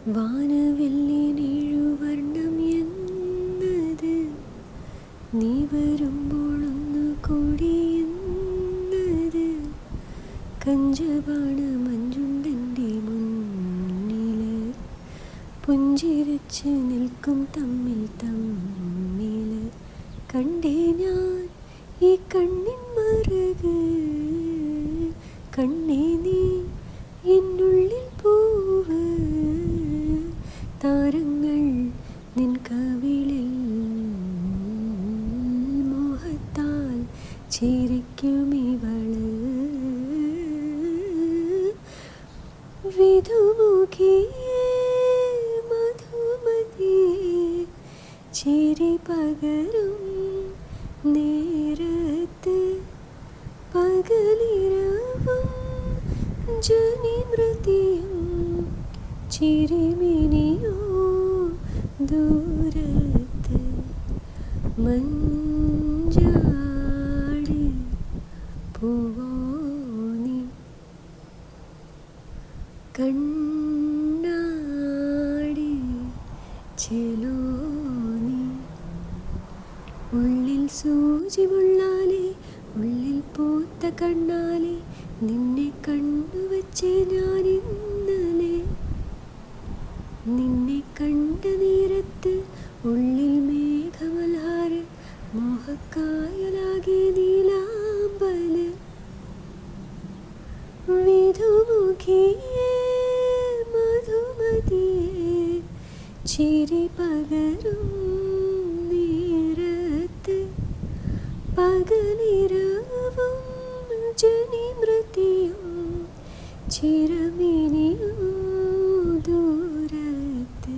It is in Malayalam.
വാനവില്ലിനേഴുവർണ്ണം എന്നത് നീ വരുമ്പോഴൊന്നു കൂടി എന്നത് കഞ്ചപാണ മഞ്ചുണ്ടെൻ്റെ മുന്നിൽ പുഞ്ചിരിച്ച് നിൽക്കും തമ്മിൽ തമ്മിൽ കണ്ടേ ഞാൻ ഈ കണ്ണിൻ മറുക് കണ്ണേ നീ എന്നുള്ളിൽ പൂവ് താരങ്ങൾ നിൻ കവിളിൽ മോഹത്താൽ ചിരിക്കുമിവള് വിധുമുഖിയേ മധുമതിയേ ചിരി പകരും നേരത്ത് പകലിരവും ജനിമൃതിയും ചിരിമിനിയോ ദൂരത്ത് മഞ്ചാടി പൂവോ നീ കണ്ണാടി ചെലോ നീ ഉള്ളിൽ സൂചി മുള്ളാലെ ഉള്ളിൽ പൂത്ത കണ്ണാലെ നിന്നെ കണ്ണുവച്ചേ ഞാൻ ഇന്നലെ നിന്നെ കണ്ട നേരത്ത് ഉള്ളിൽ മേഘമൽഹാര് മോഹക്കായലാകെ നീലാമ്പല് വിധുമുഖിയേ മധുമതിയേ ചിരി പകരും നേരത്ത് പകലിരവും ജനിമൃതിയും ചിരമിനിയും ദൂരത്ത്